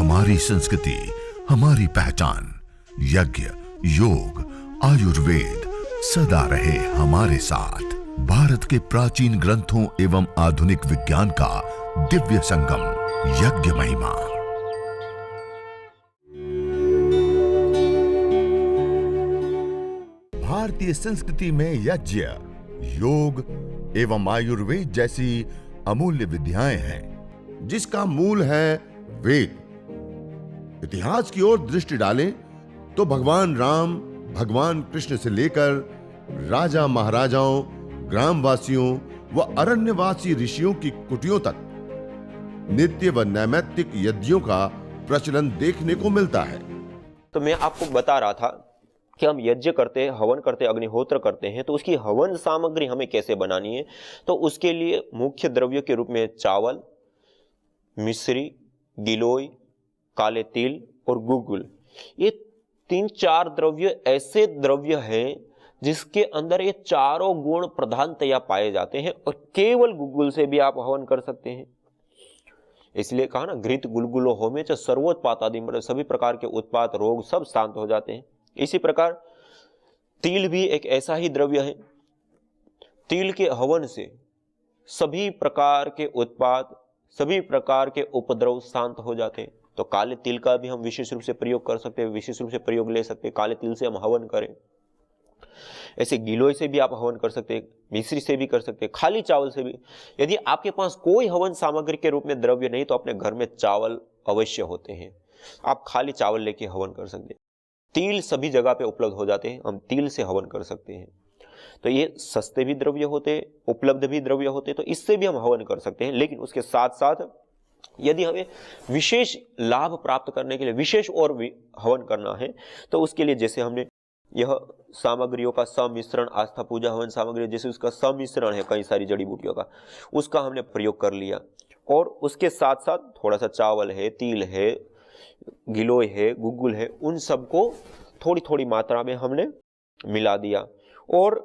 हमारी संस्कृति, हमारी पहचान। यज्ञ, योग, आयुर्वेद सदा रहे हमारे साथ। भारत के प्राचीन ग्रंथों एवं आधुनिक विज्ञान का दिव्य संगम, यज्ञ महिमा। भारतीय संस्कृति में यज्ञ, योग एवं आयुर्वेद जैसी अमूल्य विद्याएं हैं, जिसका मूल है वेद। इतिहास की ओर दृष्टि डालें तो भगवान राम, भगवान कृष्ण से लेकर राजा महाराजाओं, ग्रामवासियों व अरण्यवासी ऋषियों की कुटियों तक नित्य व नैमित्तिक यज्ञों का प्रचलन देखने को मिलता है। तो मैं आपको बता रहा था कि हम यज्ञ करते हैं, हवन करते हैं, अग्निहोत्र करते हैं, तो उसकी हवन सामग्री हमें कैसे बनानी है। तो उसके लिए मुख्य द्रव्यों के रूप में चावल, मिश्री, गिलोय, काले तिल और गुग्गुल, ये 3-4 द्रव्य ऐसे द्रव्य हैं जिसके अंदर ये चारों गुण प्रधानतया पाए जाते हैं। और केवल गुग्गुल से भी आप हवन कर सकते हैं। इसलिए कहा ना, घृत गुलगुलो होमे च सर्वोत्पात आदि, मतलब सभी प्रकार के उत्पात, रोग सब शांत हो जाते हैं। इसी प्रकार तिल भी एक ऐसा ही द्रव्य है। तिल के हवन से सभी प्रकार के उत्पात, सभी प्रकार के उपद्रव शांत हो जाते हैं। तो काले तिल का भी हम विशेष रूप से प्रयोग कर सकते हैं, विशेष रूप से प्रयोग ले सकते हैं। काले तिल से हम हवन करें। ऐसे गिलोय से भी आप हवन कर सकते हैं, मिश्री से भी कर सकते हैं, खाली चावल से भी। यदि आपके पास कोई हवन सामग्री के रूप में द्रव्य नहीं तो अपने घर में चावल अवश्य होते हैं, आप खाली चावल लेके हवन कर सकते हैं। तिल सभी जगह पे उपलब्ध हो जाते हैं, हम तिल से हवन कर सकते हैं। तो ये सस्ते भी द्रव्य होते, उपलब्ध भी द्रव्य होते, तो इससे भी हम हवन कर सकते हैं। लेकिन उसके साथ साथ यदि हमें विशेष लाभ प्राप्त करने के लिए विशेष और हवन करना है, तो उसके लिए जैसे हमने यह सामग्रियों का सम्मिश्रण, आस्था पूजा हवन सामग्री, जैसे उसका सम्मिश्रण है कई सारी जड़ी बूटियों का, उसका हमने प्रयोग कर लिया। और उसके साथ साथ थोड़ा सा चावल है, तिल है, गिलोय है, गुग्गुल है, उन सबको थोड़ी थोड़ी मात्रा में हमने मिला दिया। और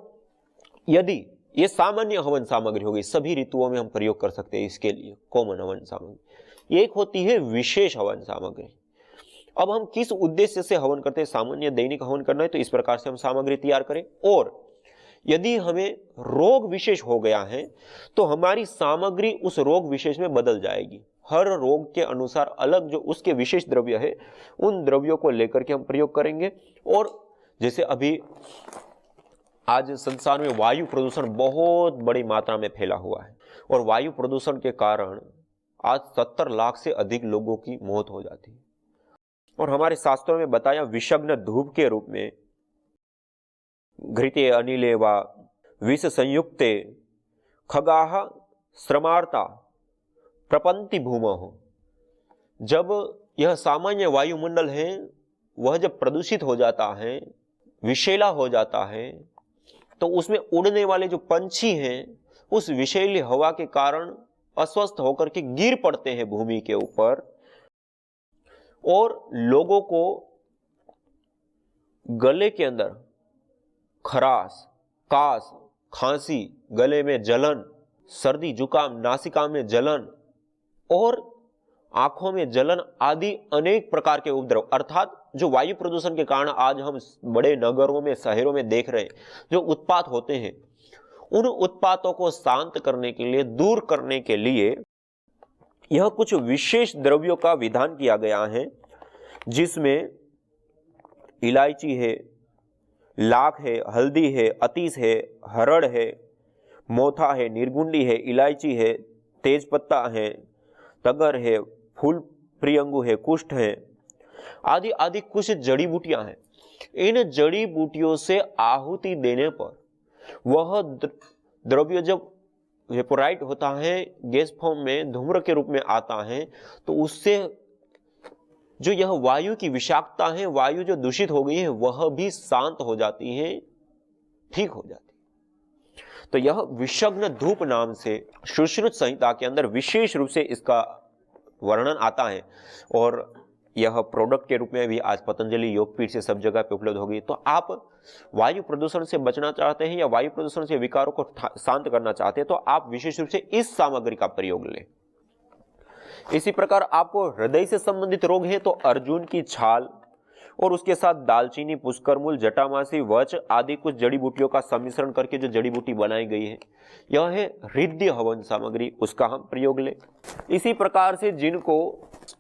यदि ये सामान्य हवन सामग्री होगी, सभी ऋतुओं में हम प्रयोग कर सकते हैं इसके लिए कॉमन हवन सामग्री। एक होती है विशेष हवन सामग्री। अब हम किस उद्देश्य से हवन करते हैं, सामान्य दैनिक हवन करना है तो इस प्रकार से हम सामग्री तैयार करें। और यदि हमें रोग विशेष हो गया है तो हमारी सामग्री उस रोग विशेष में बदल जाएगी। हर रोग के अनुसार अलग जो उसके विशेष द्रव्य है, उन द्रव्यों को लेकर के हम प्रयोग करेंगे। और जैसे अभी आज संसार में वायु प्रदूषण बहुत बड़ी मात्रा में फैला हुआ है, और वायु प्रदूषण के कारण आज 70 लाख से अधिक लोगों की मौत हो जाती है। और हमारे शास्त्रों में बताया, विषग्न धूप के रूप में घृते अनिले वा विष संयुक्ते खगाह श्रमार्ता प्रपंति भूमः। जब यह सामान्य वायुमंडल है वह जब प्रदूषित हो जाता है, विषैला हो जाता है, तो उसमें उड़ने वाले जो पंछी हैं उस विषैली हवा के कारण अस्वस्थ होकर के गिर पड़ते हैं भूमि के ऊपर। और लोगों को गले के अंदर खराश, कास, खांसी, गले में जलन, सर्दी जुकाम, नासिका में जलन और आंखों में जलन आदि अनेक प्रकार के उपद्रव, अर्थात जो वायु प्रदूषण के कारण आज हम बड़े नगरों में, शहरों में देख रहे हैं, जो उत्पात होते हैं, उन उत्पातों को शांत करने के लिए, दूर करने के लिए यह कुछ विशेष द्रव्यों का विधान किया गया है, जिसमें इलायची है, लाख है, हल्दी है, अतीस है, हरड़ है, मोथा है, निर्गुंडी है, इलायची है, तेजपत्ता है, तगर है, फूल प्रियंगु है, कुष्ठ है, आदि आदि कुछ जड़ी बूटियां हैं। इन जड़ी बूटियों से आहुति देने पर वह द्रव्य जब वेपोराइट होता है, गैस फॉर्म में धूम्र के रूप में आता है, तो उससे जो यह वायु की विषाक्तता है, वायु जो दूषित हो गई है, वह भी शांत हो जाती है, ठीक हो जाती है। तो यह विषग्न धूप नाम से सुश्रुत संहिता के अंदर विशेष रूप से इसका वर्णन आता है। और यह प्रोडक्ट के रूप में भी आज पतंजलि योगपीठ से सब जगह पे उपलब्ध होगी। तो आप वायु प्रदूषण से बचना चाहते हैं या वायु प्रदूषण से विकारों को शांत करना चाहते हैं, तो आप विशेष रूप से इस सामग्री का प्रयोग लें। इसी प्रकार आपको हृदय से संबंधित रोग है तो अर्जुन की छाल और उसके साथ दालचीनी, पुष्करमूल, जटामासी, वच आदि कुछ जड़ी बूटियों का सम्मिश्रण करके जो जड़ी बूटी बनाई गई है, यह है हृदय हवन सामग्री, उसका हम प्रयोग लें। इसी प्रकार से जिनको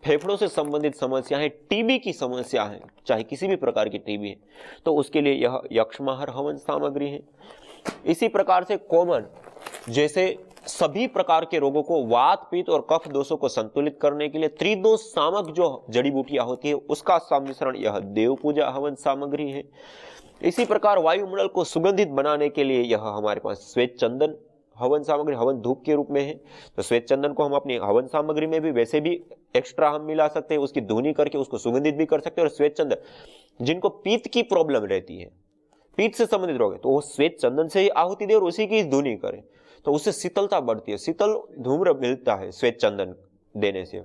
फेफड़ों से संबंधित समस्या है, टीबी की समस्या है, चाहे किसी भी प्रकार की टीबी है, तो उसके लिए यह यक्ष्माहर हवन सामग्री है। इसी प्रकार से कॉमन जैसे सभी प्रकार के रोगों को, वात, पित्त और कफ दोषों को संतुलित करने के लिए त्रिदोष सामक जो जड़ी बूटियां होती है उसका सम्मिश्रण यह देव पूजा हवन सामग्री है। इसी प्रकार वायुमंडल को सुगंधित बनाने के लिए यह हमारे पास श्वेत चंदन हवन सामग्री, हवन धूप के रूप में है। तो श्वेत चंदन को हम अपनी हवन सामग्री में भी वैसे भी एक्स्ट्रा हम मिला सकते हैं, उसकी धुनी करके उसको सुगंधित भी कर सकते हैं। और श्वेत चंदन जिनको पित्त की प्रॉब्लम रहती है, पित्त से संबंधित रोग है, तो वो श्वेत चंदन से ही आहुति दे और उसी की धुनी करे, तो उससे शीतलता बढ़ती है, शीतल धूम्र मिलता है श्वेत चंदन देने से।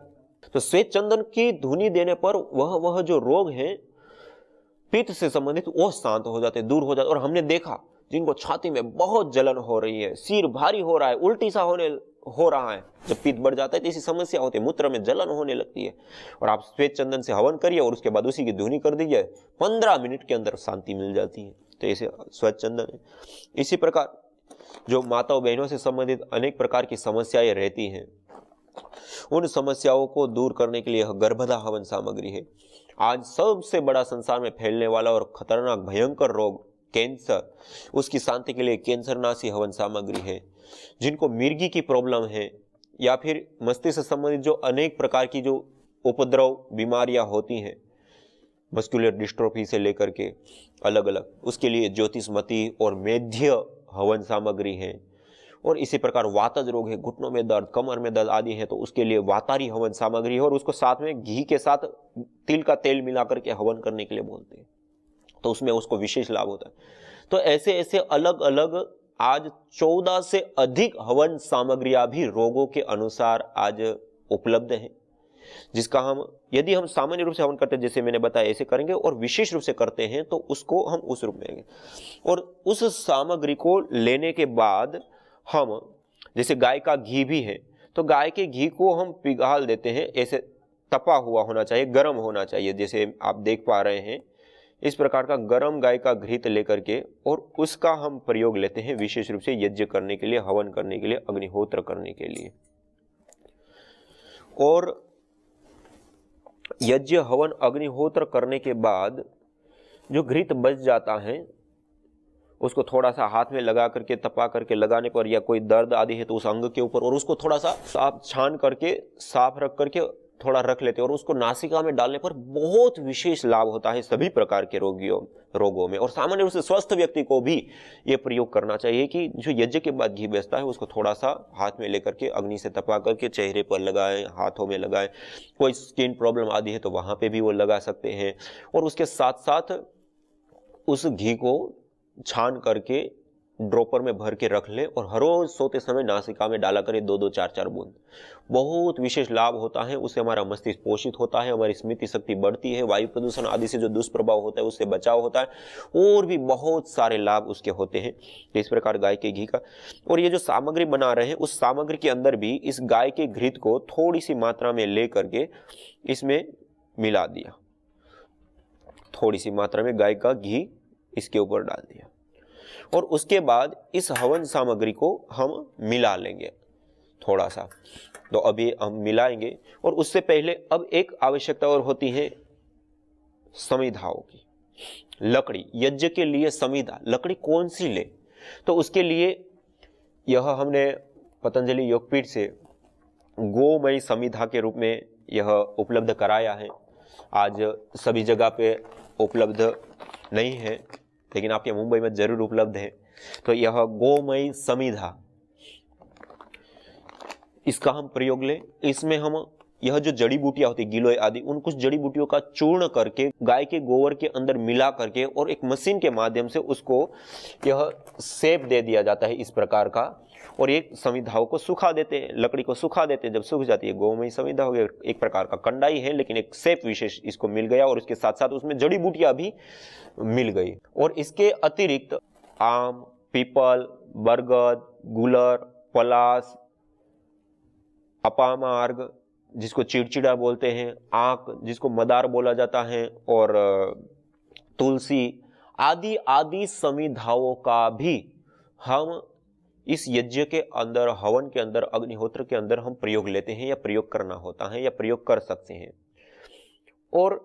तो श्वेत चंदन की धुनी देने पर वह जो रोग है पित्त से संबंधित वो शांत हो जाते, दूर हो जाते। और हमने देखा जिनको छाती में बहुत जलन हो रही है, सिर भारी हो रहा है, उल्टी सा हो रहा है, जब पित्त बढ़ जाता है तो ऐसी समस्या होती है, मूत्र में जलन होने लगती है, और आप श्वेत चंदन से हवन करिए और उसके बाद उसी की धुनी कर दीजिए, 15 मिनट के अंदर शांति मिल जाती है। तो ऐसे श्वेत चंदन है। इसी प्रकार जो माताओं बहनों से संबंधित अनेक प्रकार की समस्याएं रहती हैं, उन समस्याओं को दूर करने के लिए गर्भधा हवन सामग्री है। आज सबसे बड़ा संसार में फैलने वाला और खतरनाक भयंकर रोग कैंसर, उसकी शांति के लिए कैंसरनाशी हवन सामग्री है। जिनको मिर्गी की प्रॉब्लम है या फिर मस्तिष्क से संबंधित जो अनेक प्रकार की जो उपद्रव बीमारियां होती हैं, मस्कुलर डिस्ट्रोफी से लेकर के अलग अलग, उसके लिए ज्योतिषमती और मेध्य हवन सामग्री है। और इसी प्रकार वातज रोग है, घुटनों में दर्द, कमर में दर्द आदि है, तो उसके लिए वातारी हवन सामग्री है, और उसको साथ में घी के साथ तिल का तेल मिला करके हवन करने के लिए बोलते हैं, तो उसमें उसको विशेष लाभ होता है। तो ऐसे ऐसे अलग अलग आज 14 से अधिक हवन सामग्रियां भी रोगों के अनुसार आज उपलब्ध हैं, जिसका हम यदि हम सामान्य रूप से हवन करते हैं जैसे मैंने बताया ऐसे करेंगे, और विशेष रूप से करते हैं तो उसको हम उस रूप में लेंगे। और उस सामग्री को लेने के बाद हम, जैसे गाय का घी भी है, तो गाय के घी को हम पिघाल देते हैं, ऐसे तपा हुआ होना चाहिए, गर्म होना चाहिए, जैसे आप देख पा रहे हैं इस प्रकार का गर्म गाय का घृत लेकर के, और उसका हम प्रयोग लेते हैं विशेष रूप से यज्ञ करने के लिए, हवन करने के लिए, अग्निहोत्र करने के लिए। और यज्ञ हवन अग्निहोत्र करने के बाद जो घृत बच जाता है उसको थोड़ा सा हाथ में लगा करके, तपा करके लगाने पर, या कोई दर्द आदि है तो उस अंग के ऊपर, और उसको थोड़ा सा साफ छान करके साफ रख करके थोड़ा रख लेते हैं, और उसको नासिका में डालने पर बहुत विशेष लाभ होता है सभी प्रकार के रोगों में। और सामान्य रूप से स्वस्थ व्यक्ति को भी ये प्रयोग करना चाहिए कि जो यज्ञ के बाद घी बचता है उसको थोड़ा सा हाथ में लेकर के अग्नि से तपा करके चेहरे पर लगाएं, हाथों में लगाएं, कोई स्किन प्रॉब्लम आदि है तो वहां पे भी वो लगा सकते हैं। और उसके साथ साथ उस घी को छान करके ड्रॉपर में भर के रख ले, और हर रोज सोते समय नासिका में डाला करें 2-2, 4-4 बूंद। बहुत विशेष लाभ होता है, उससे हमारा मस्तिष्क पोषित होता है, हमारी स्मृति शक्ति बढ़ती है, वायु प्रदूषण आदि से जो दुष्प्रभाव होता है उससे बचाव होता है, और भी बहुत सारे लाभ उसके होते हैं। इस प्रकार गाय के घी का, और ये जो सामग्री बना रहे हैं उस सामग्री के अंदर भी इस गाय के घृत को थोड़ी सी मात्रा में ले करके इसमें मिला दिया, थोड़ी सी मात्रा में गाय का घी इसके ऊपर डाल दिया, और उसके बाद इस हवन सामग्री को हम मिला लेंगे थोड़ा सा। तो अभी हम मिलाएंगे, और उससे पहले अब एक आवश्यकता और होती है समिधाओं की। लकड़ी, यज्ञ के लिए समिधा, लकड़ी कौन सी ले, तो उसके लिए यह हमने पतंजलि योगपीठ से गोमय समिधा के रूप में यह उपलब्ध कराया है। आज सभी जगह पे उपलब्ध नहीं है, लेकिन आपके मुंबई में जरूर उपलब्ध है। तो यह गोमय समिधा, इसका हम प्रयोग लें। इसमें हम यह जो जड़ी बूटियां होती है, गिलोय आदि, उन कुछ जड़ी बूटियों का चूर्ण करके गाय के गोबर के अंदर मिला करके, और एक मशीन के माध्यम से उसको यह शेप दे दिया जाता है इस प्रकार का, और एक समिधाओं को सुखा देते हैं, लकड़ी को सुखा देते हैं। जब सूख जाती है गोमय समिधा हो गया, एक प्रकार का कंडाई है, लेकिन एक शेप विशेष इसको मिल गया, और उसके साथ साथ उसमें जड़ी बूटियां भी मिल गई। और इसके अतिरिक्त आम, पीपल, बरगद, गुलर, पलास, अपामार्ग, जिसको चिड़चिड़ा बोलते हैं, आक जिसको मदार बोला जाता है, और तुलसी आदि आदि समिधाओं का भी हम इस यज्ञ के अंदर, हवन के अंदर, अग्निहोत्र के अंदर हम प्रयोग लेते हैं या प्रयोग करना होता है या प्रयोग कर सकते हैं। और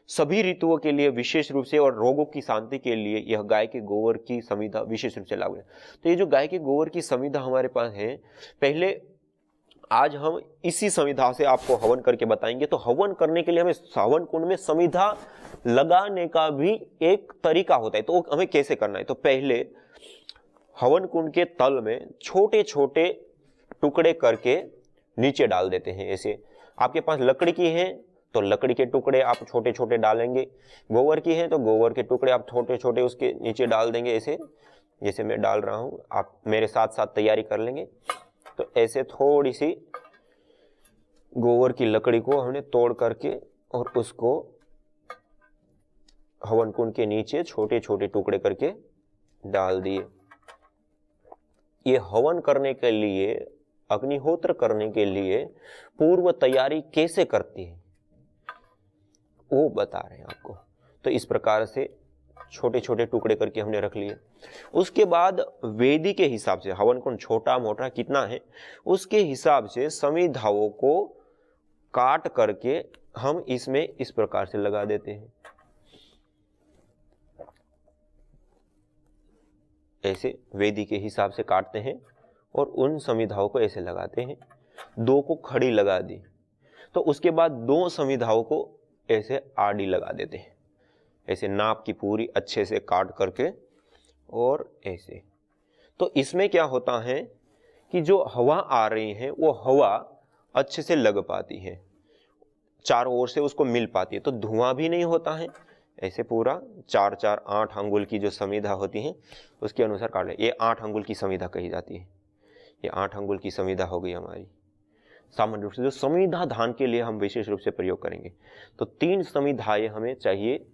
सभी ऋतुओं के लिए विशेष रूप से, और रोगों की शांति के लिए यह गाय के गोबर की समिधा विशेष रूप से लागू है। तो ये जो गाय के गोबर की समिधा हमारे पास है, पहले आज हम इसी समिधा से आपको हवन करके बताएंगे। तो हवन करने के लिए हमें हवन कुंड में समिधा लगाने का भी एक तरीका होता है। तो हमें कैसे करना है? तो पहले हवन कुंड के तल में छोटे छोटे टुकड़े करके नीचे डाल देते हैं। ऐसे आपके पास लकड़ी की है तो लकड़ी के टुकड़े आप छोटे छोटे डालेंगे, गोबर की है तो गोबर के टुकड़े आप छोटे छोटे उसके नीचे डाल देंगे। ऐसे जैसे मैं डाल रहा हूं, आप मेरे साथ साथ तैयारी कर लेंगे। तो ऐसे थोड़ी सी गोबर की लकड़ी को हमने तोड़ करके और उसको हवन कुंड के नीचे छोटे छोटे टुकड़े करके डाल दिए। ये हवन करने के लिए, अग्निहोत्र करने के लिए पूर्व तैयारी कैसे करती है वो बता रहे हैं आपको। तो इस प्रकार से छोटे छोटे टुकड़े करके हमने रख लिए। उसके बाद वेदी के हिसाब से, हवन कुंड छोटा मोटा कितना है उसके हिसाब से समिधाओं को काट करके हम इसमें इस प्रकार से लगा देते हैं। ऐसे वेदी के हिसाब से काटते हैं और उन समिधाओं को ऐसे लगाते हैं। दो को खड़ी लगा दी, तो उसके बाद दो समिधाओं को ऐसे आड़ी लगा देते हैं। ऐसे नाप की पूरी अच्छे से काट करके और ऐसे। तो इसमें क्या होता है कि जो हवा आ रही है वो हवा अच्छे से लग पाती है, चारों ओर से उसको मिल पाती है, तो धुआं भी नहीं होता है। ऐसे पूरा 4 4 8 अंगुल की जो समिधा होती है उसके अनुसार काट ले। ये 8 अंगुल की समिधा कही जाती है। ये 8 अंगुल की समिधा हो गई हमारी। सामान्य रूप से जो समिधा धान के लिए हम विशेष रूप से प्रयोग करेंगे, तो 3 समिधाएं हमें चाहिए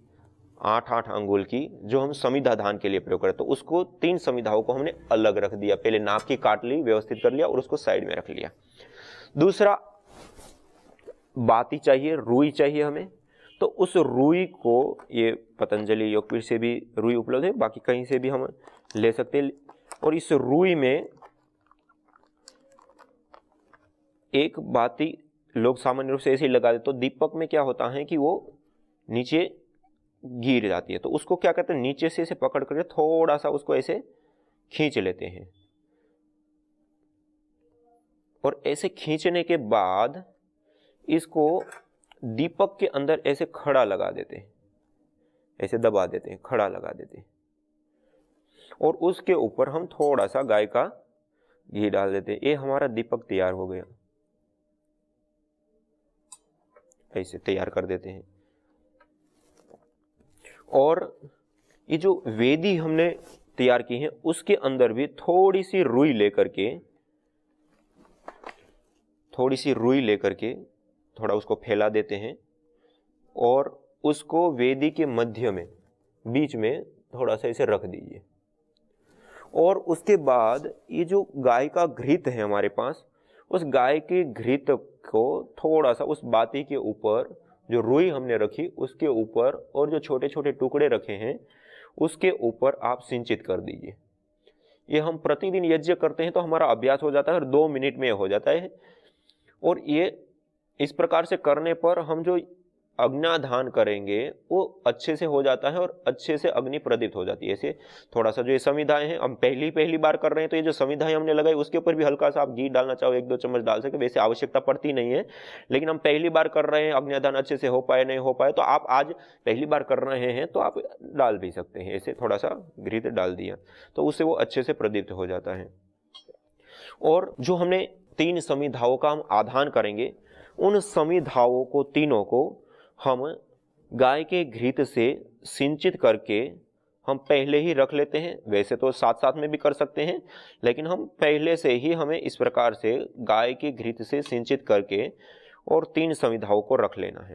8 8 अंगुल की, जो हम समिधा धान के लिए प्रयोग करें। तो उसको 3 समिधाओं को हमने अलग रख दिया। पहले नाप की काट ली, व्यवस्थित कर लिया और उसको साइड में रख लिया। दूसरा बाती चाहिए, रुई चाहिए हमें। तो उस रुई को, ये पतंजलि योगपीठ से भी रुई उपलब्ध है, बाकी कहीं से भी हम ले सकते हैं। और इस रुई में एक बाती लोग सामान्य रूप से ऐसे ही लगा देते। तो दीपक में क्या होता है कि वो नीचे गिर जाती है, तो उसको क्या कहते हैं, नीचे से इसे पकड़ करके थोड़ा सा उसको ऐसे खींच लेते हैं। और ऐसे खींचने के बाद इसको दीपक के अंदर ऐसे खड़ा लगा देते हैं, ऐसे दबा देते हैं, खड़ा लगा देते हैं। और उसके ऊपर हम थोड़ा सा गाय का घी डाल देते हैं। ये हमारा दीपक तैयार हो गया। ऐसे तैयार कर देते हैं। और ये जो वेदी हमने तैयार की है उसके अंदर भी थोड़ी सी रुई लेकर के थोड़ा उसको फैला देते हैं और उसको वेदी के मध्य में, बीच में थोड़ा सा इसे रख दीजिए। और उसके बाद ये जो गाय का घृत है हमारे पास, उस गाय के घृत को थोड़ा सा उस बाती के ऊपर, जो रुई हमने रखी उसके ऊपर, और जो छोटे छोटे टुकड़े रखे हैं उसके ऊपर आप सिंचित कर दीजिए। ये हम प्रतिदिन यज्ञ करते हैं तो हमारा अभ्यास हो जाता है और 2 मिनट में हो जाता है। और ये इस प्रकार से करने पर हम जो अग्नाधान करेंगे वो अच्छे से हो जाता है और अच्छे से अग्नि प्रदीप्त हो जाती है। ऐसे थोड़ा सा जो ये समिधाएं हैं, हम पहली बार कर रहे हैं, तो ये जो समिधाएं हमने लगाई उसके ऊपर भी हल्का सा आप घी डालना चाहो 1-2 चम्मच डाल सकते, वैसे आवश्यकता पड़ती नहीं है। लेकिन हम पहली बार कर रहे हैं, अग्निदान अच्छे से हो पाए नहीं हो पाए, तो आप आज पहली बार कर रहे हैं तो आप डाल भी सकते हैं। ऐसे थोड़ा सा घी डाल दिया तो उससे वो अच्छे से प्रदीप्त हो जाता है। और जो हमने 3 समिधाओं का हम आधान करेंगे, उन समिधाओं को तीनों को हम गाय के घृत से सिंचित करके हम पहले ही रख लेते हैं। वैसे तो साथ साथ में भी कर सकते हैं, लेकिन हम पहले से ही हमें इस प्रकार से गाय के घृत से सिंचित करके और 3 समिधाओं को रख लेना है।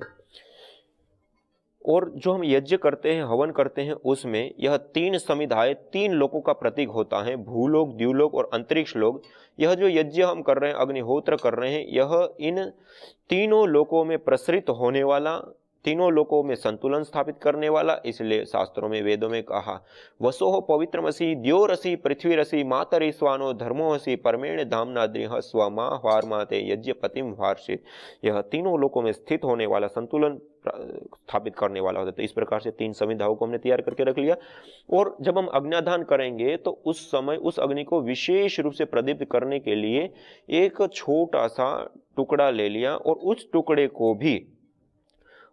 और जो हम यज्ञ करते हैं, हवन करते हैं, उसमें यह तीन समिधाएं, तीन लोकों का प्रतीक होता है, भूलोक, द्युलोक और अंतरिक्ष लोक। यह जो यज्ञ हम कर रहे हैं, अग्निहोत्र कर रहे हैं, यह इन तीनों लोकों में प्रसरित होने वाला, तीनों लोकों में संतुलन स्थापित करने वाला। इसलिए शास्त्रों में, वेदों में कहा, वसोह पवित्रमसि द्योरसि पृथ्वीरसि मातरि स्वानो धर्मोहसि परमेण धामनाद्रिह स्वमा वारमाते यज्ञपतिम वार्षित। यह तीनों लोकों में स्थित होने वाला, संतुलन स्थापित करने वाला होता है। तो इस प्रकार से तीन संविधाओं को हमने तैयार करके रख लिया। और जब हम अग्न्याधान करेंगे तो उस समय उस अग्नि को विशेष रूप से प्रदीप्त करने के लिए एक छोटा सा टुकड़ा ले लिया और उस टुकड़े को भी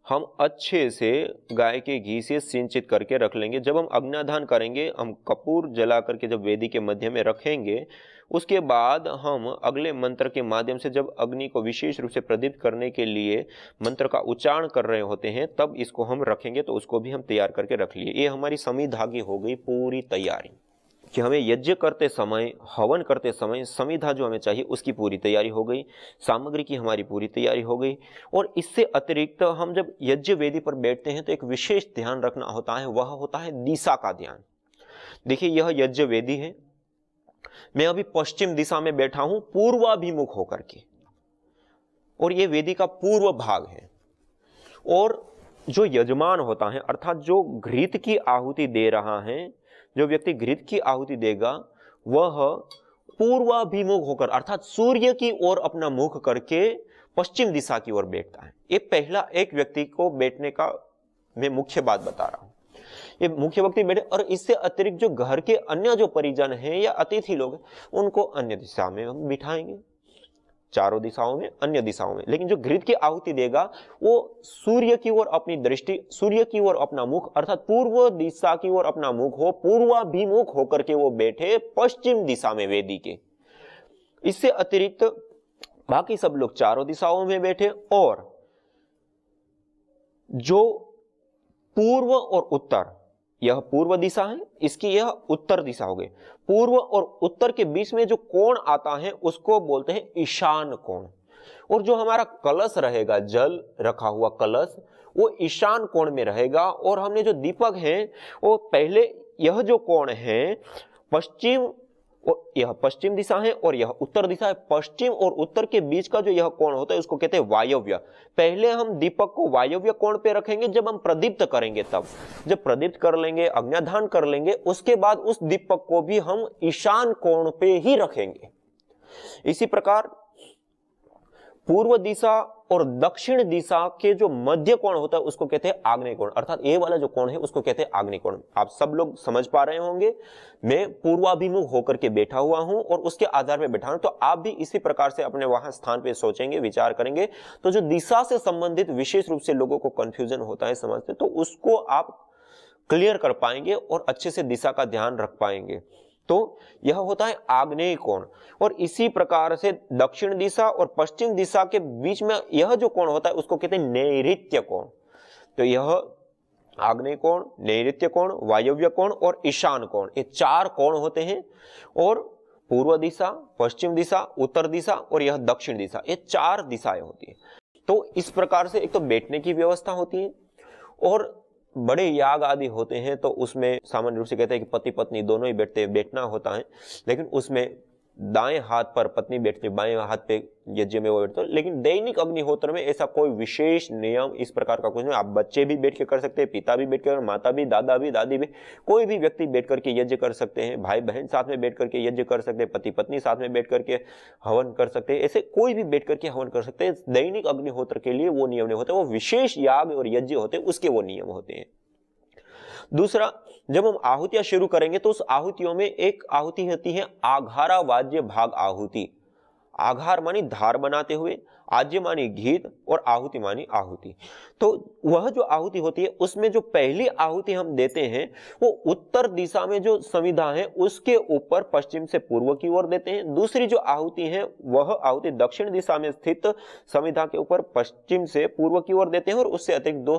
हम अच्छे से गाय के घी से सिंचित करके रख लेंगे। जब हम अग्न्याधान करेंगे, हम कपूर जला करके जब वेदी के मध्य में रखेंगे, उसके बाद हम अगले मंत्र के माध्यम से जब अग्नि को विशेष रूप से प्रदीप्त करने के लिए मंत्र का उच्चारण कर रहे होते हैं, तब इसको हम रखेंगे। तो उसको भी हम तैयार करके रख लिए। ये हमारी समिधा की हो गई पूरी तैयारी कि हमें यज्ञ करते समय, हवन करते समय समिधा जो हमें चाहिए उसकी पूरी तैयारी हो गई, सामग्री की हमारी पूरी तैयारी हो गई। और इससे अतिरिक्त हम जब यज्ञ वेदी पर बैठते हैं तो एक विशेष ध्यान रखना होता है, वह होता है दिशा का ध्यान। देखिए, यह यज्ञ वेदी है, मैं अभी पश्चिम दिशा में बैठा हूं पूर्वाभिमुख होकर के, और यह वेदी का पूर्व भाग है। और जो यजमान होता है, अर्थात जो घृत की आहुति दे रहा है, जो व्यक्ति घृत की आहुति देगा, वह पूर्वाभिमुख होकर, अर्थात सूर्य की ओर अपना मुख करके पश्चिम दिशा की ओर बैठता है। ये पहला एक व्यक्ति को बैठने का मैं मुख्य बात बता रहा हूं। ये मुख्य व्यक्ति बैठे, और इससे अतिरिक्त जो घर के अन्य जो परिजन हैं या अतिथि लोग हैं, उनको अन्य दिशा में हम बिठाएंगे, चारों दिशाओं में, अन्य दिशाओं में। लेकिन जो घृत की आहुति देगा वो सूर्य की ओर अपनी दृष्टि, सूर्य की ओर अपना मुख, अर्थात पूर्व दिशा की ओर अपना मुख हो, पूर्वाभिमुख होकर के वो बैठे पश्चिम दिशा में वेदी के। इससे अतिरिक्त बाकी सब लोग चारों दिशाओं में बैठे, और जो पूर्व और उत्तर, यह पूर्व दिशा है, इसकी यह उत्तर दिशा हो गई। पूर्व और उत्तर के बीच में जो कोण आता है उसको बोलते हैं ईशान कोण। और जो हमारा कलश रहेगा, जल रखा हुआ कलश, वो ईशान कोण में रहेगा। और हमने जो दीपक है वो पहले, यह जो कोण है पश्चिम, और यह पश्चिम दिशा है और यह उत्तर दिशा है। पश्चिम और उत्तर के बीच का जो यह कोण होता है उसको कहते हैं वायव्य। पहले हम दीपक को वायव्य कोण पे रखेंगे, जब हम प्रदीप्त करेंगे तब। जब प्रदीप्त कर लेंगे, अग्न्याधान कर लेंगे, उसके बाद उस दीपक को भी हम ईशान कोण पे ही रखेंगे। इसी प्रकार पूर्व दिशा और दक्षिण दिशा के जो मध्य कोण होता है उसको कहते हैं आग्नेय कोण, अर्थात ये वाला जो कोण है उसको कहते हैं आग्नेय कोण। आप सब लोग समझ पा रहे होंगे, मैं पूर्वाभिमुख होकर के बैठा हुआ हूं और उसके आधार पर बैठा हूं, तो आप भी इसी प्रकार से अपने वहां स्थान पे सोचेंगे, विचार करेंगे। तो जो दिशा से संबंधित विशेष रूप से लोगों को कंफ्यूजन होता है समझते, तो उसको आप क्लियर कर पाएंगे और अच्छे से दिशा का ध्यान रख पाएंगे। तो यह होता है आग्नेय कोण। और इसी प्रकार से दक्षिण दिशा और पश्चिम दिशा के बीच में यह जो कोण होता है उसको कहते हैं नैऋत्य कोण। तो यह आग्नेय कोण, नैऋत्य कोण, वायव्य कोण और ईशान कोण, ये चार कोण होते हैं। और पूर्व दिशा, पश्चिम दिशा, उत्तर दिशा और यह दक्षिण दिशा, ये चार दिशाएं होती है। तो इस प्रकार से एक तो बैठने की व्यवस्था होती है, और बड़े याग आदि होते हैं तो उसमें सामान्य रूप से कहते हैं कि पति पत्नी दोनों ही बैठना होता है। लेकिन उसमें दाएं हाथ पर पत्नी बैठती, बाएं हाथ पे यज्ञ में वो बैठते हैं। लेकिन दैनिक अग्निहोत्र में ऐसा कोई विशेष नियम इस प्रकार का कुछ नहीं। आप बच्चे भी बैठ के कर सकते हैं, पिता भी बैठ कर, माता भी, दादा भी, दादी भी, कोई भी व्यक्ति बैठ करके यज्ञ कर सकते हैं। भाई बहन साथ में बैठ करके यज्ञ कर सकते हैं, पति पत्नी साथ में बैठ करके हवन कर सकते हैं, ऐसे कोई भी बैठ करके हवन कर सकते हैं। दैनिक अग्निहोत्र के लिए वो नियम नहीं होते, वो विशेष याग और यज्ञ होते हैं, उसके वो नियम होते हैं। दूसरा, जब हम आहुतियां शुरू करेंगे तो उस आहुतियों में एक आहुति होती है आघारा वाज्य भाग आहुति। आघार मानी धार बनाते हुए, आज्य मानी घीत और आहुति मानी आहुति। तो वह जो आहुति होती है उसमें जो पहली आहुति हम देते हैं वो उत्तर दिशा में जो समिधा है उसके ऊपर पश्चिम से पूर्व की ओर देते हैं। दूसरी जो आहुति है वह आहुति दक्षिण दिशा में स्थित समिधा के ऊपर पश्चिम से पूर्व की ओर देते हैं, और उससे अतिरिक्त दो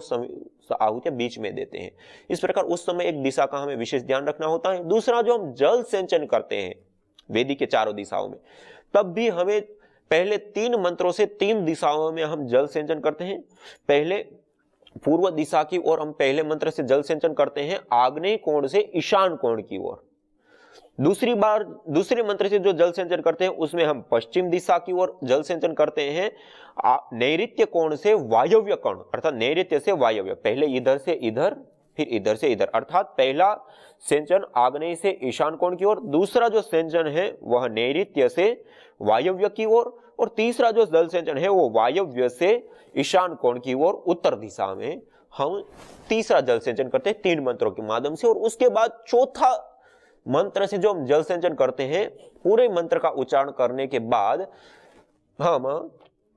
आहुतियां बीच में देते हैं। इस प्रकार उस समय एक दिशा का हमें विशेष ध्यान रखना होता है। दूसरा, जो हम जल सिंचन करते हैं वेदी के चारों दिशाओं में, तब भी हमें पहले 3 मंत्रों से 3 दिशाओं में हम जल सिंचन करते हैं। पहले पूर्व दिशा की ओर हम पहले मंत्र से जल सिंचन करते हैं आग्नेय कोण से ईशान कोण की ओर। दूसरे मंत्र से जो जल सिंचन करते हैं उसमें हम पश्चिम दिशा की ओर जल सिंचन करते हैं नैऋत्य कोण से वायव्य कोण, अर्थात नैऋत्य से वायव्य। पहले इधर से इधर, फिर इधर से इधर, अर्थात पहला सिंचन आग्नेय से ईशान कोण की ओर, दूसरा जो सिंचन है वह नैऋत्य से वायव्य की ओर, और तीसरा जो जल सिंचन है वो वायव्य से ईशान कोण की ओर उत्तर दिशा में हम तीसरा जल सिंचन करते हैं 3 मंत्रों के माध्यम से। और उसके बाद चौथा मंत्र से जो हम जल सिंचन करते हैं, पूरे मंत्र का उच्चारण करने के बाद हम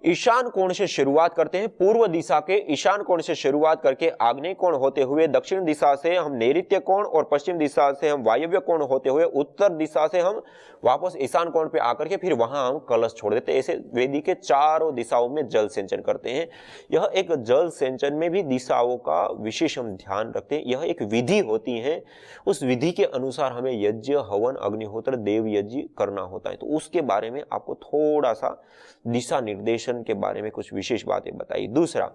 ईशान कोण से शुरुआत करते हैं। पूर्व दिशा के ईशान कोण से शुरुआत करके आग्नेय कोण होते हुए दक्षिण दिशा से हम नैऋत्य कोण, और पश्चिम दिशा से हम वायव्य कोण होते हुए उत्तर दिशा से हम वापस ईशान कोण पे आकर के फिर वहां हम कलश छोड़ देते हैं। ऐसे वेदी के चारों दिशाओं में जल सिंचन करते हैं। यह एक जल सिंचन में भी दिशाओं का विशेष हम ध्यान रखते हैं। यह एक विधि होती है, उस विधि के अनुसार हमें यज्ञ, हवन, अग्निहोत्र, देव यज्ञ करना होता है। तो उसके बारे में आपको थोड़ा सा दिशा निर्देशन के बारे में कुछ विशेष बातें बताई। दूसरा,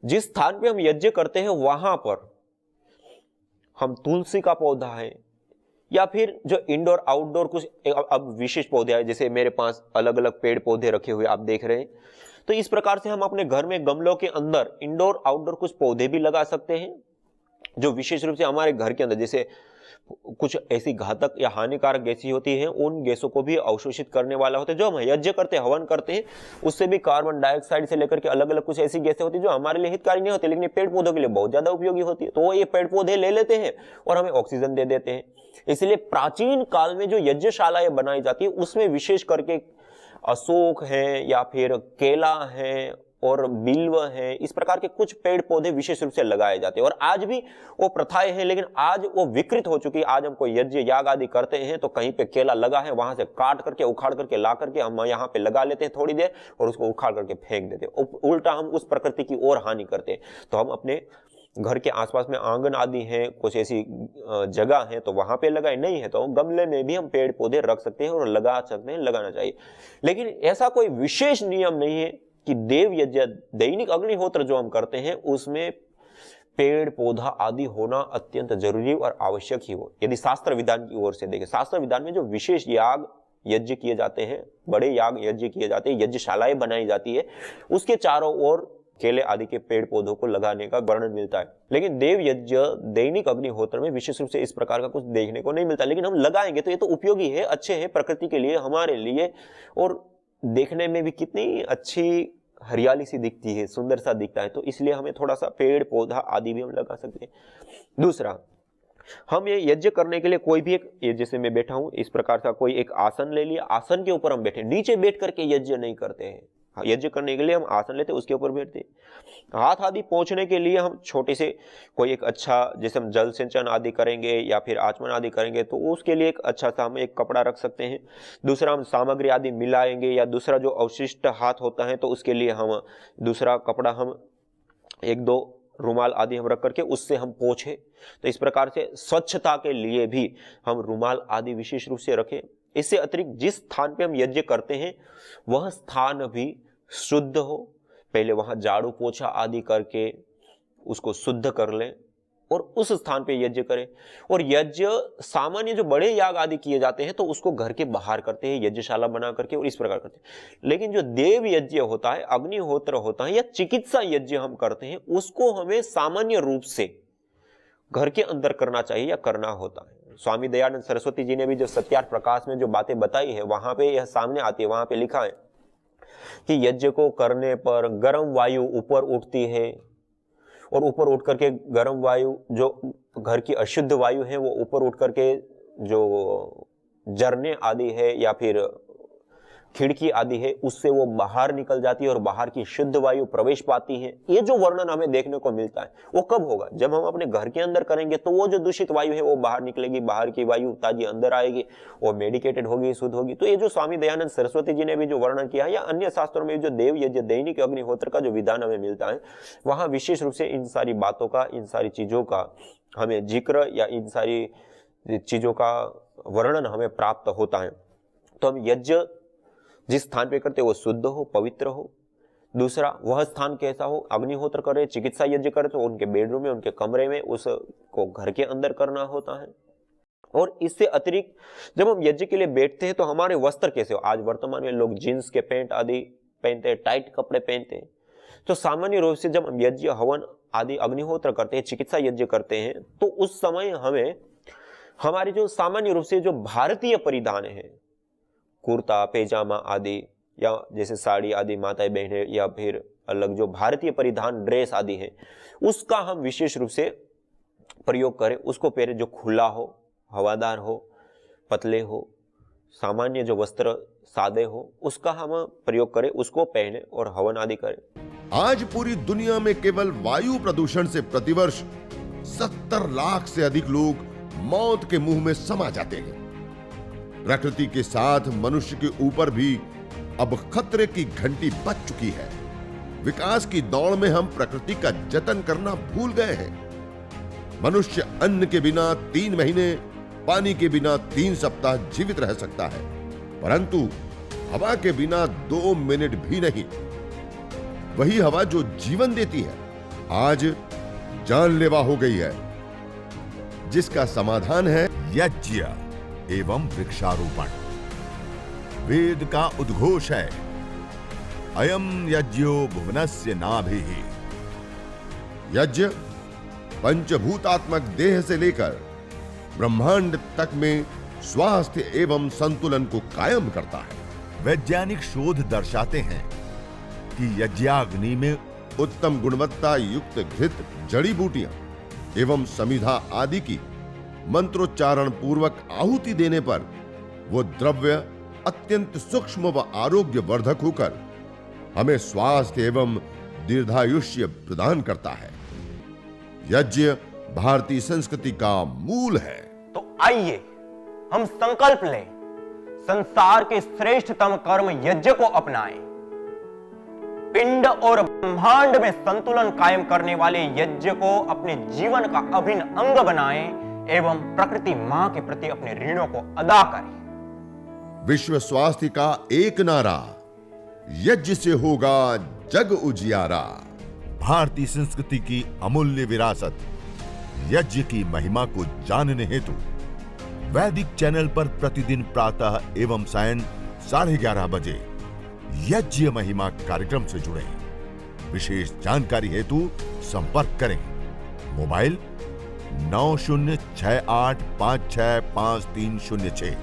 जिस स्थान पे हम यज्ञ करते हैं वहां पर हम तुलसी का पौधा है या फिर जो इंडोर आउटडोर कुछ अब विशेष पौधे हैं, जैसे मेरे पास अलग अलग पेड़ पौधे रखे हुए आप देख रहे हैं, तो इस प्रकार से हम अपने घर में गमलों के अंदर इंडोर आउटडोर कुछ पौधे भी लगा सकते हैं जो विशेष रूप से हमारे घर के अंदर, जैसे कुछ ऐसी घातक या हानिकारक गैसें होती हैं, उन गैसों को भी अवशोषित करने वाला होता है। जो हम यज्ञ करते हैं, हवन करते हैं, उससे भी कार्बन डाइऑक्साइड से लेकर के अलग अलग कुछ ऐसी गैसें होती है जो हमारे लिए हितकारी नहीं होती, लेकिन पेड़ पौधों के लिए बहुत ज्यादा उपयोगी होती है। तो ये पेड़ पौधे ले लेते हैं और हमें ऑक्सीजन दे देते हैं। इसलिए प्राचीन काल में जो यज्ञशालाएं बनाई जाती है उसमें विशेष करके अशोक है या फिर केला है और बिल्व है, इस प्रकार के कुछ पेड़ पौधे विशेष रूप से लगाए जाते हैं। और आज भी वो प्रथाएं हैं, लेकिन आज वो विकृत हो चुकी है। आज हम कोई यज्ञ याग आदि करते हैं तो कहीं पे केला लगा है, वहां से काट करके उखाड़ करके ला करके हम यहाँ पे लगा लेते हैं थोड़ी देर और उसको उखाड़ करके फेंक देते हैं। उल्टा हम उस प्रकृति की और हानि करते हैं। तो हम अपने घर के आसपास में आंगन आदि है, कुछ ऐसी जगह है तो वहां पे लगाए, नहीं है तो गमले में भी हम पेड़ पौधे रख सकते हैं और लगा सकते हैं, लगाना चाहिए। लेकिन ऐसा कोई विशेष नियम नहीं है कि देव यज्ञ, दैनिक अग्निहोत्र जो हम करते हैं उसमें पेड़ पौधा आदि होना अत्यंत जरूरी और आवश्यक ही हो। यदि शास्त्र विधान की ओर से देखें, शास्त्र विधान में जो विशेष याग यज्ञ किए जाते हैं, बड़े याग यज्ञ किए जाते हैं, यज्ञशालाएं बनाई जाती है, उसके चारों ओर केले आदि के पेड़ पौधों को लगाने का वर्णन मिलता है। लेकिन देव यज्ञ, दैनिक अग्निहोत्र में विशेष रूप से इस प्रकार का कुछ देखने को नहीं मिलता। लेकिन हम लगाएंगे तो ये तो उपयोगी है, अच्छे हैं प्रकृति के लिए, हमारे लिए, और देखने में भी कितनी अच्छी हरियाली सी दिखती है, सुंदर सा दिखता है। तो इसलिए हमें थोड़ा सा पेड़ पौधा आदि भी हम लगा सकते हैं। दूसरा, हम ये यज्ञ करने के लिए कोई भी एक, ये जैसे मैं बैठा हूं इस प्रकार का कोई एक आसन ले लिया, आसन के ऊपर हम बैठे, नीचे बैठ करके यज्ञ नहीं करते हैं। यज्ञ करने के लिए हम आसन लेते हैं, उसके ऊपर बैठते हैं। हाथ आदि पहुंचने के लिए हम छोटे से कोई एक अच्छा, जैसे हम जल सिंचन आदि करेंगे या फिर आचमन आदि करेंगे तो उसके लिए एक अच्छा सा हम एक कपड़ा रख सकते हैं। दूसरा, हम सामग्री आदि मिलाएंगे या दूसरा जो अवशिष्ट हाथ होता है तो उसके लिए हम दूसरा कपड़ा, हम 1-2 रुमाल आदि हम रख करके उससे हम पोंछे। तो इस प्रकार से स्वच्छता के लिए भी हम रुमाल आदि विशेष रूप से रखें। इससे अतिरिक्त जिस स्थान पे हम यज्ञ करते हैं वह स्थान भी शुद्ध हो, पहले वहां झाड़ू पोछा आदि करके उसको शुद्ध कर लें और उस स्थान पे यज्ञ करें। और यज्ञ सामान्य जो बड़े याग आदि किए जाते हैं तो उसको घर के बाहर करते हैं, यज्ञशाला बना करके, और इस प्रकार करते हैं। लेकिन जो देव यज्ञ होता है, अग्निहोत्र होता है या चिकित्सा यज्ञ हम करते हैं, उसको हमें सामान्य रूप से घर के अंदर करना चाहिए या करना होता है। स्वामी दयानंद सरस्वती जी ने भी जो सत्यार्थ प्रकाश में जो बातें बताई है वहां पे यह सामने आती है। वहां पे लिखा है कि यज्ञ को करने पर गर्म वायु ऊपर उठती है और ऊपर उठ करके गर्म वायु, जो घर की अशुद्ध वायु है, वो ऊपर उठ करके जो झरने आदि है या फिर खिड़की आदि है उससे वो बाहर निकल जाती है और बाहर की शुद्ध वायु प्रवेश पाती है। ये जो वर्णन हमें देखने को मिलता है वो कब होगा? जब हम अपने घर के अंदर करेंगे तो वो जो दूषित वायु है वो बाहर निकलेगी, बाहर की वायु ताजी अंदर आएगी, वो मेडिकेटेड होगी, शुद्ध होगी। तो ये जो स्वामी दयानंद सरस्वती जी ने भी जो वर्णन किया है या अन्य शास्त्रों में जो देव यज्ञ, दैनिक अग्निहोत्र का जो विधान हमें मिलता है, वहां विशेष रूप से इन सारी बातों का, इन सारी चीजों का हमें जिक्र या इन सारी चीजों का वर्णन हमें प्राप्त होता है। तो हम यज्ञ जिस स्थान पे करते हो वो शुद्ध हो, पवित्र हो। दूसरा, वह स्थान कैसा हो, अग्निहोत्र करे, चिकित्सा यज्ञ करे तो उनके बेडरूम में, उनके कमरे में, उसको घर के अंदर करना होता है। और इससे अतिरिक्त जब हम यज्ञ के लिए बैठते हैं तो हमारे वस्त्र कैसे हो। आज वर्तमान में लोग जींस के पैंट आदि पहनते हैं, टाइट कपड़े पहनते हैं। तो सामान्य रूप से जब हम यज्ञ हवन आदि अग्निहोत्र करते हैं, चिकित्सा यज्ञ करते हैं, तो उस समय हमें हमारे जो सामान्य रूप से जो भारतीय परिधान है, कुर्ता पैजामा आदि, या जैसे साड़ी आदि माताएं बहनें, या फिर अलग जो भारतीय परिधान ड्रेस आदि है, उसका हम विशेष रूप से प्रयोग करें। उसको पहले जो खुला हो, हवादार हो, पतले हो, सामान्य जो वस्त्र सादे हो, उसका हम प्रयोग करें, उसको पहने और हवन आदि करें। आज पूरी दुनिया में केवल वायु प्रदूषण से प्रतिवर्ष 70 लाख से अधिक लोग मौत के मुंह में समा जाते हैं। प्रकृति के साथ मनुष्य के ऊपर भी अब खतरे की घंटी बज चुकी है। विकास की दौड़ में हम प्रकृति का जतन करना भूल गए हैं। मनुष्य अन्न के बिना 3 महीने, पानी के बिना 3 सप्ताह जीवित रह सकता है, परंतु हवा के बिना 2 मिनट भी नहीं। वही हवा जो जीवन देती है आज जानलेवा हो गई है, जिसका समाधान है यज्ञ एवं वृक्षारोपण। वेद का उद्घोष है, अयम यज्ञो भुवनस्य नाभिः। यज्ञ पंचभूतात्मक देह से लेकर ब्रह्मांड तक में स्वास्थ्य एवं संतुलन को कायम करता है। वैज्ञानिक शोध दर्शाते हैं कि यज्ञाग्नि में उत्तम गुणवत्ता युक्त घृत, जड़ी बूटियां एवं समिधा आदि की मंत्रोच्चारण पूर्वक आहुति देने पर वो द्रव्य अत्यंत सूक्ष्म व आरोग्य वर्धक होकर हमें स्वास्थ्य एवं दीर्घायुष्य प्रदान करता है। यज्ञ भारतीय संस्कृति का मूल है। तो आइए हम संकल्प लें, संसार के श्रेष्ठतम कर्म यज्ञ को अपनाएं। पिंड और ब्रह्मांड में संतुलन कायम करने वाले यज्ञ को अपने जीवन का अभिन्न अंग बनाएं एवं प्रकृति मां के प्रति अपने ऋणों को अदा करें। विश्व स्वास्थ्य का एक नारा, यज्ञ से होगा जग उजियारा। भारतीय संस्कृति की अमूल्य विरासत यज्ञ की महिमा को जानने हेतु वैदिक चैनल पर प्रतिदिन प्रातः एवं सायं 11:30 बजे यज्ञ महिमा कार्यक्रम से जुड़ें। विशेष जानकारी हेतु संपर्क करें। मोबाइल 9068565306।